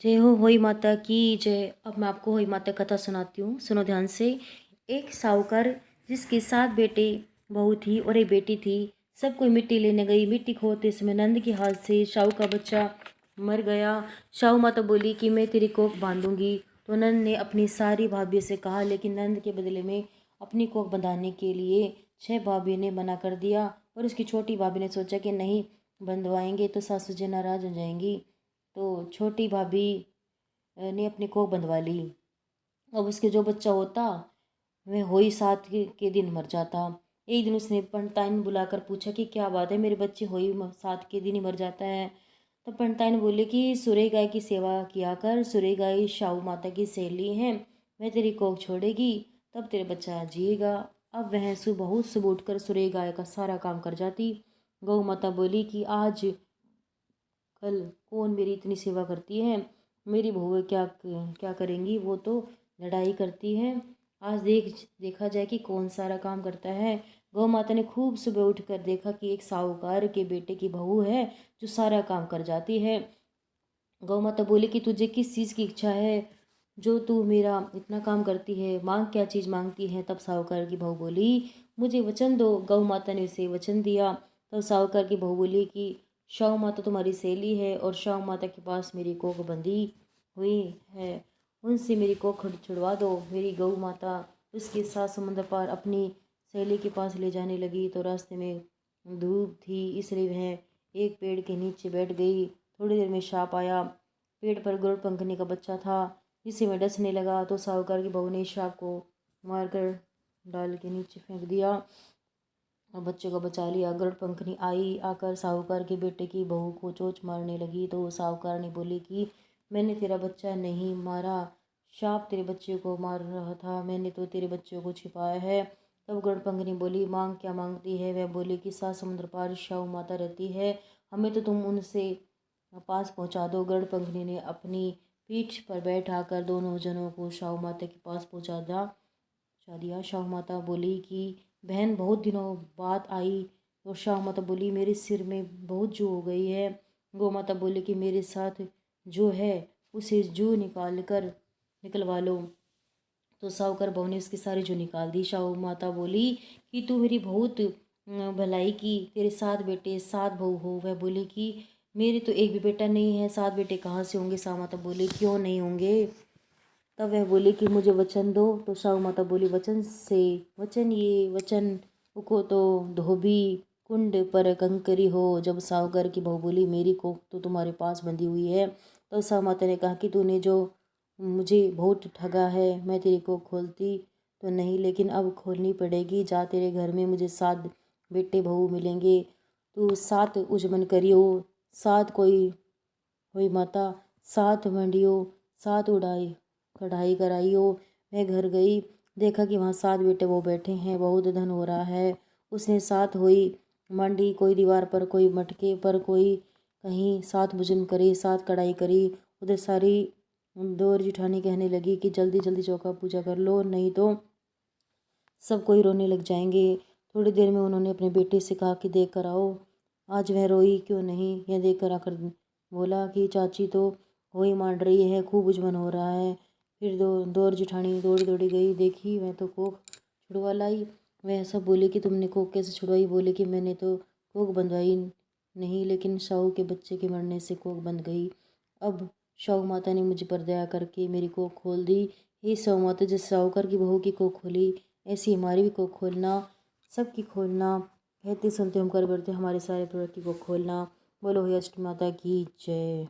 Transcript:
जय हो होई माता की जय। अब मैं आपको होई माता कथा सुनाती हूँ, सुनो ध्यान से। एक साहूकार जिसके 7 बेटे बहू थी और एक बेटी थी, सब कोई मिट्टी लेने गई। मिट्टी खोदते समय नंद के हाथ से शाहू का बच्चा मर गया। शाहू माता बोली कि मैं तेरी कोख बांधूंगी। तो नंद ने अपनी सारी भाभी से कहा, लेकिन नंद के बदले में अपनी कोख बंधाने के लिए 6 भाभी ने मना कर दिया। और उसकी छोटी भाभी ने सोचा कि नहीं, बंधवाएंगे तो सासू जी नाराज हो जाएंगी। तो छोटी भाभी ने अपनी कोख बंधवा ली। अब उसके जो बच्चा होता वह होई 7 के दिन मर जाता। एक दिन उसने पंडिताइन बुलाकर पूछा कि क्या बात है, मेरे बच्चे होई 7 के दिन ही मर जाता है। तो पंडिताइन बोले कि सुरई गाय की सेवा किया कर, सुरई गाय शाहू माता की सहेली है, वह तेरी कोख छोड़ेगी तब तेरे बच्चा जिएगा। अब वह सुबह सुबह उठकर सुरई गाय का सारा काम कर जाती। गौ माता बोली कि आज कल कौन मेरी इतनी सेवा करती है, मेरी बहू क्या क्या करेंगी, वो तो लड़ाई करती है। आज देखा जाए कि कौन सारा काम करता है। गौ माता ने खूब सुबह उठकर देखा कि एक साहूकार के बेटे की बहू है जो सारा काम कर जाती है। गौ माता बोली कि तुझे किस चीज़ की इच्छा है जो तू मेरा इतना काम करती है, मांग, क्या चीज़ मांगती है। तब साहूकार की बहू बोली, मुझे वचन दो। गौ माता ने उसे वचन दिया। तब साहूकार की बहू बोली कि शाहू माता तुम्हारी सहेली है और शाहू माता के पास मेरी कोख बंधी हुई है, उनसे मेरी कोख छुड़वा दो। मेरी गौ माता उसके साथ समुद्र पार अपनी सहेली के पास ले जाने लगी तो रास्ते में धूप थी, इसलिए वह एक पेड़ के नीचे बैठ गई। थोड़ी देर में सांप आया। पेड़ पर गरुड़ पंखनी का बच्चा था जिसे मैं डसने लगा। तो साहूकार की बहू ने सांप को मारकर डाल के नीचे फेंक दिया और बच्चे को बचा लिया। गरुड़ पंखनी आई, आकर साहूकार के बेटे की बहू को चोंच मारने लगी। तो साहूकार ने बोली कि मैंने तेरा बच्चा नहीं मारा, सांप तेरे बच्चे को मार रहा था, मैंने तो तेरे बच्चे को छिपाया है। तब गरुड़ पंखनी बोली, मांग, क्या मांगती है। वह बोली कि 7 समुद्र पार शाहू माता रहती है, हमें तो तुम उनसे पास पहुंचा दो। गरुड़ पंखनी ने अपनी पीठ पर बैठाकर दोनों जनों को शाहू माता के पास पहुंचा दिया। शाहू माता बोली कि बहन बहुत दिनों बाद आई। तो शाहू माता बोली, मेरे सिर में बहुत जू हो गई है। गौ माता बोली कि मेरे साथ जो है उसे जू निकलवा लो। तो साहूकार बहू ने उसकी सारी जू निकाल दी। शाहू माता बोली कि तू मेरी बहुत भलाई की, तेरे 7 बेटे 7 बहू हो। वह बोली कि मेरे तो एक भी बेटा नहीं है, 7 बेटे कहाँ से होंगे। शाहू माता बोली, क्यों नहीं होंगे। तब वह बोली कि मुझे वचन दो। तो शाहू माता बोली, वचन से वचन ये वचन उको तो धोबी कुंड पर कंकरी हो। जब साहूकार की बहू बोली, मेरी कोख तो तुम्हारे पास बंधी हुई है। तो शाहू माता ने कहा कि तूने जो मुझे बहुत ठगा है, मैं तेरी कोख खोलती तो नहीं, लेकिन अब खोलनी पड़ेगी। जा, तेरे घर में मुझे 7 बेटे बहू मिलेंगे, तू 7 उजमन करियो, 7 कोई हुई माता, 7 मंडियो, 7 उड़ाई कढ़ाई कराइयो। मैं घर गई, देखा कि वहाँ 7 बेटे वो बैठे हैं, बहुत धन हो रहा है। उसने 7 हुई मंडी, कोई दीवार पर, कोई मटके पर, कोई कहीं 7 भोजन करे, 7 कढ़ाई करी। उधर सारी दौर जिठानी कहने लगी कि जल्दी जल्दी चौका पूजा कर लो, नहीं तो सब कोई रोने लग जाएंगे। थोड़ी देर में उन्होंने अपने बेटे से कहा कि देख कर आओ। आज वह रोई क्यों नहीं, यह देख कर आकर बोला कि चाची तो वही मान रही है, खूब उजमन हो रहा है। फिर दौर जिठानी दौड़ी दौड़ी गई, देखी वह तो कोख छुड़वा लाई। वह सब बोले कि तुमने कोख कैसे छुड़वाई। बोले कि मैंने तो कोख बंधवाई नहीं, लेकिन शाहू के बच्चे के मरने से कोख बंध गई। अब शाहू माता ने मुझ पर दया करके मेरी कोख खोल दी। हे शाहू माता, जिस साहूकार की बहू की कोख खोली, ऐसी हमारी भी कोख खोलना, सबकी खोलना। कहते सुनते हम कर बढ़ते, हमारे सारे प्रोडक्ट की कोख खोलना। बोलो हे अष्ट माता की जय।